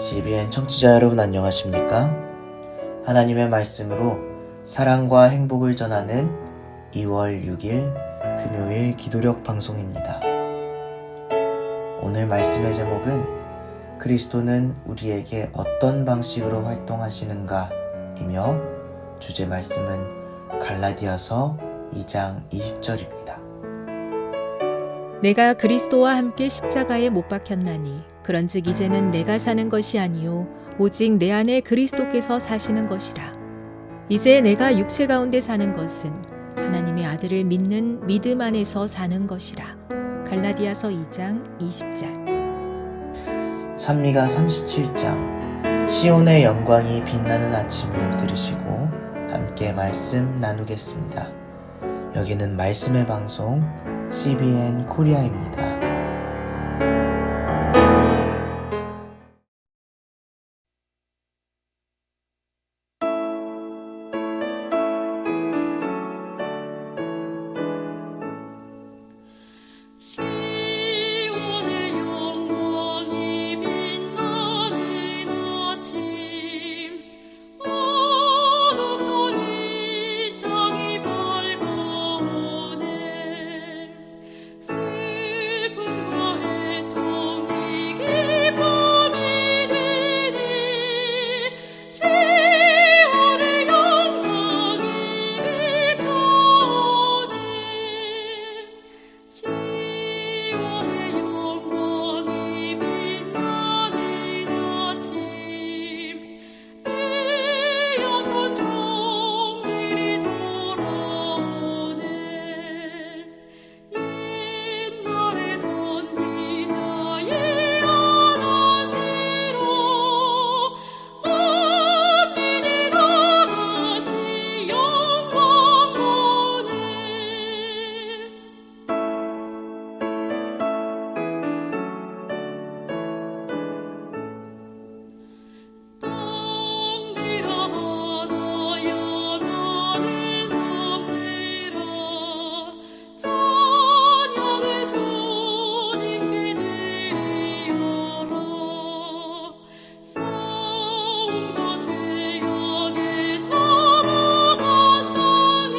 CBN 청취자 여러분 안녕하십니까? 하나님의 말씀으로 사랑과 행복을 전하는 2월 6일 금요일 기도력 방송입니다. 오늘 말씀의 제목은 그리스도는 우리에게 어떤 방식으로 활동하시는가 이며 주제 말씀은 갈라디아서 2장 20절입니다. 내가 그리스도와 함께 십자가에 못 박혔나니 그런즉 이제는 내가 사는 것이 아니요 오직 내 안에 그리스도께서 사시는 것이라. 이제 내가 육체 가운데 사는 것은 하나님의 아들을 믿는 믿음 안에서 사는 것이라. 갈라디아서 2장 20절. 찬미가 37장 시온의 영광이 빛나는 아침을 들으시고 함께 말씀 나누겠습니다. 여기는 말씀의 방송 CBN 코리아입니다. 시온의 영광이 빛나는 아침 어둡던 이 땅이 밝아오네. 슬픔과 애통이 기쁨이 되네. 시온의 영광이 비춰오네. 시온의 영광이 빛나는 아침 빼앗던 종들이 돌아오네. 옛날의 선지자의 예언한 대로 만민이 다같이 영광 보네. 땅들아 바다야 많은 섬들아 찬양을 주님께 드리어라. 싸움과 죄악에 잡아간 땅에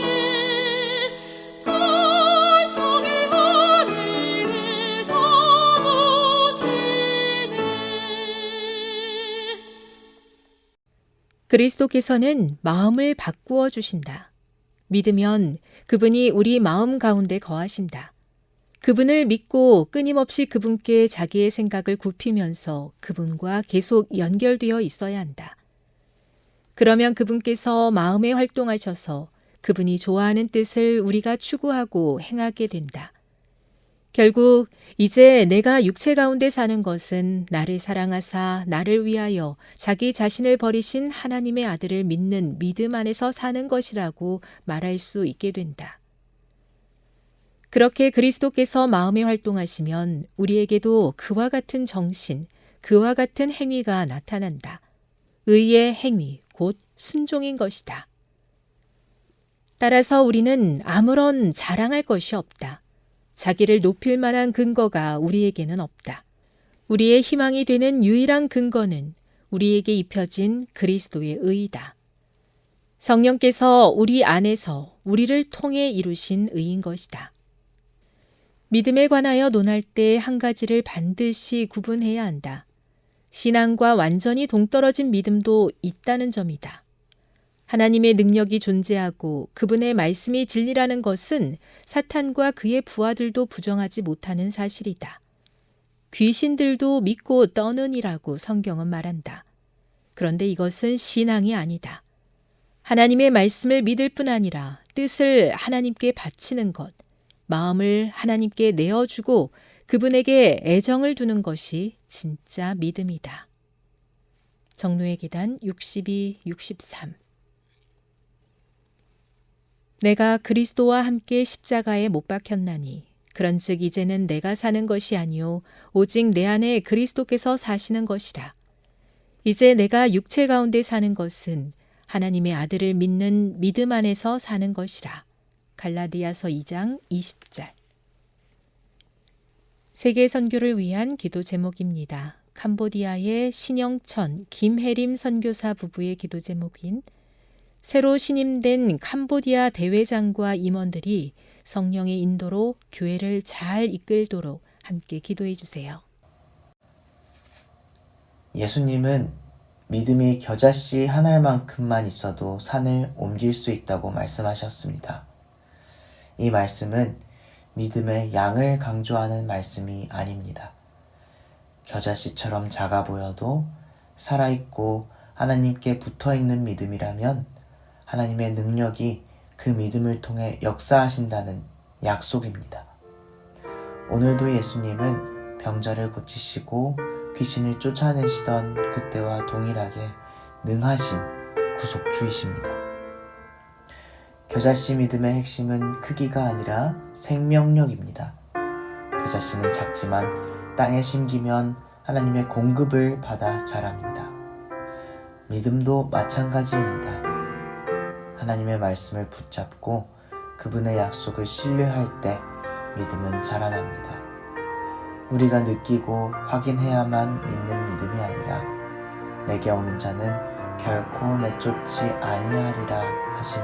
찬송이 하늘에 사무치네. 그리스도께서는 마음을 바꾸어 주신다. 믿으면 그분이 우리 마음 가운데 거하신다. 그분을 믿고 끊임없이 그분께 자기의 생각을 굽히면서 그분과 계속 연결되어 있어야 한다. 그러면 그분께서 마음에 활동하셔서 그분이 좋아하는 뜻을 우리가 추구하고 행하게 된다. 결국 이제 내가 육체 가운데 사는 것은 나를 사랑하사 나를 위하여 자기 자신을 버리신 하나님의 아들을 믿는 믿음 안에서 사는 것이라고 말할 수 있게 된다. 그렇게 그리스도께서 마음에 활동하시면 우리에게도 그와 같은 정신, 그와 같은 행위가 나타난다. 의의 행위, 곧 순종인 것이다. 따라서 우리는 아무런 자랑할 것이 없다. 자기를 높일 만한 근거가 우리에게는 없다. 우리의 희망이 되는 유일한 근거는 우리에게 입혀진 그리스도의 의이다. 성령께서 우리 안에서 우리를 통해 이루신 의인 것이다. 믿음에 관하여 논할 때 한 가지를 반드시 구분해야 한다. 신앙과 완전히 동떨어진 믿음도 있다는 점이다. 하나님의 능력이 존재하고 그분의 말씀이 진리라는 것은 사탄과 그의 부하들도 부정하지 못하는 사실이다. 귀신들도 믿고 떠느니라고 성경은 말한다. 그런데 이것은 신앙이 아니다. 하나님의 말씀을 믿을 뿐 아니라 뜻을 하나님께 바치는 것, 마음을 하나님께 내어주고 그분에게 애정을 두는 것이 진짜 믿음이다. 정노의 계단 62, 63. 내가 그리스도와 함께 십자가에 못 박혔나니 그런즉 이제는 내가 사는 것이 아니요 오직 내 안에 그리스도께서 사시는 것이라. 이제 내가 육체 가운데 사는 것은 하나님의 아들을 믿는 믿음 안에서 사는 것이라. 갈라디아서 2장 20절. 세계 선교를 위한 기도 제목입니다. 캄보디아의 신영천, 김혜림 선교사 부부의 기도 제목인 새로 신임된 캄보디아 대회장과 임원들이 성령의 인도로 교회를 잘 이끌도록 함께 기도해 주세요. 예수님은 믿음이 겨자씨 한 알만큼만 있어도 산을 옮길 수 있다고 말씀하셨습니다. 이 말씀은 믿음의 양을 강조하는 말씀이 아닙니다. 겨자씨처럼 작아 보여도 살아있고 하나님께 붙어있는 믿음이라면 하나님의 능력이 그 믿음을 통해 역사하신다는 약속입니다. 오늘도 예수님은 병자를 고치시고 귀신을 쫓아내시던 그때와 동일하게 능하신 구속주이십니다. 겨자씨 믿음의 핵심은 크기가 아니라 생명력입니다. 겨자씨는 작지만 땅에 심기면 하나님의 공급을 받아 자랍니다. 믿음도 마찬가지입니다. 하나님의 말씀을 붙잡고 그분의 약속을 신뢰할 때 믿음은 자라납니다. 우리가 느끼고 확인해야만 믿는 믿음이 아니라 내게 오는 자는 결코 내쫓지 아니하리라 하신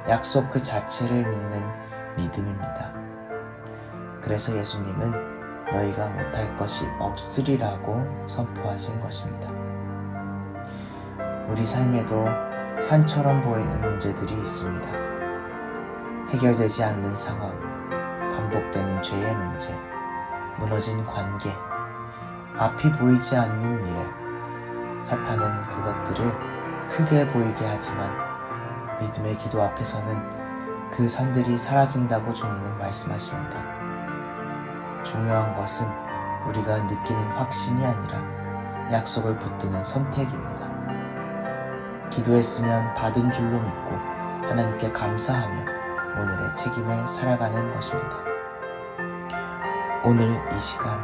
약속 그 자체를 믿는 믿음입니다. 그래서 예수님은 너희가 못할 것이 없으리라고 선포하신 것입니다. 우리 삶에도 산처럼 보이는 문제들이 있습니다. 해결되지 않는 상황, 반복되는 죄의 문제, 무너진 관계, 앞이 보이지 않는 미래. 사탄은 그것들을 크게 보이게 하지만 믿음의 기도 앞에서는 그 산들이 사라진다고 주님은 말씀하십니다. 중요한 것은 우리가 느끼는 확신이 아니라 약속을 붙드는 선택입니다. 기도했으면 받은 줄로 믿고 하나님께 감사하며 오늘의 책임을 살아가는 것입니다. 오늘 이 시간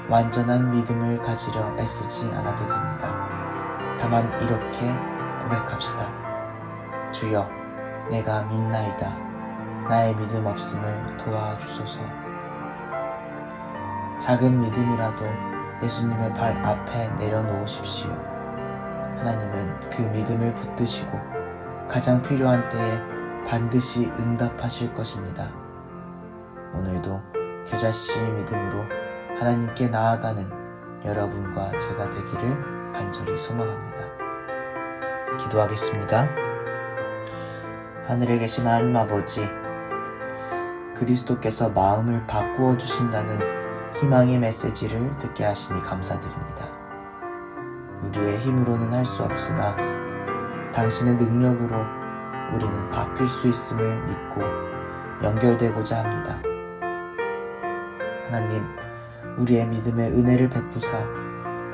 완전한 믿음을 가지려 애쓰지 않아도 됩니다. 다만 이렇게 고백합시다. 주여, 내가 믿나이다. 나의 믿음 없음을 도와주소서. 작은 믿음이라도 예수님의 발 앞에 내려놓으십시오. 하나님은 그 믿음을 붙드시고 가장 필요한 때에 반드시 응답하실 것입니다. 오늘도 겨자씨 믿음으로 하나님께 나아가는 여러분과 제가 되기를 간절히 소망합니다. 기도하겠습니다. 하늘에 계신 하나님 아버지, 그리스도께서 마음을 바꾸어 주신다는 희망의 메시지를 듣게 하시니 감사드립니다. 우리의 힘으로는 할 수 없으나 당신의 능력으로 우리는 바뀔 수 있음을 믿고 연결되고자 합니다. 하나님, 우리의 믿음에 은혜를 베푸사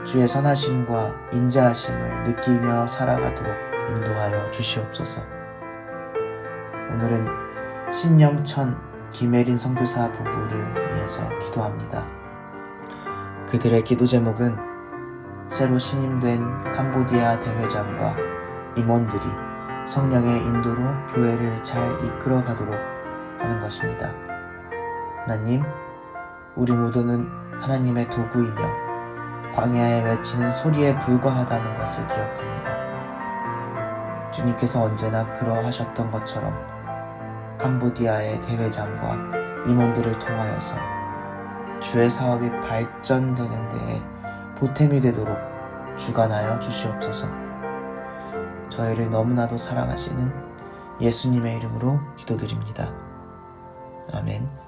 주의 선하심과 인자하심을 느끼며 살아가도록 인도하여 주시옵소서. 오늘은 신영천 김혜린 선교사 부부를 위해서 기도합니다. 그들의 기도 제목은 새로 신임된 캄보디아 대회장과 임원들이 성령의 인도로 교회를 잘 이끌어 가도록 하는 것입니다. 하나님, 우리 모두는 하나님의 도구이며 광야에 외치는 소리에 불과하다는 것을 기억합니다. 주님께서 언제나 그러하셨던 것처럼 캄보디아의 대회장과 임원들을 통하여서 주의 사업이 발전되는 데에 보탬이 되도록 주관하여 주시옵소서. 저희를 너무나도 사랑하시는 예수님의 이름으로 기도드립니다. 아멘.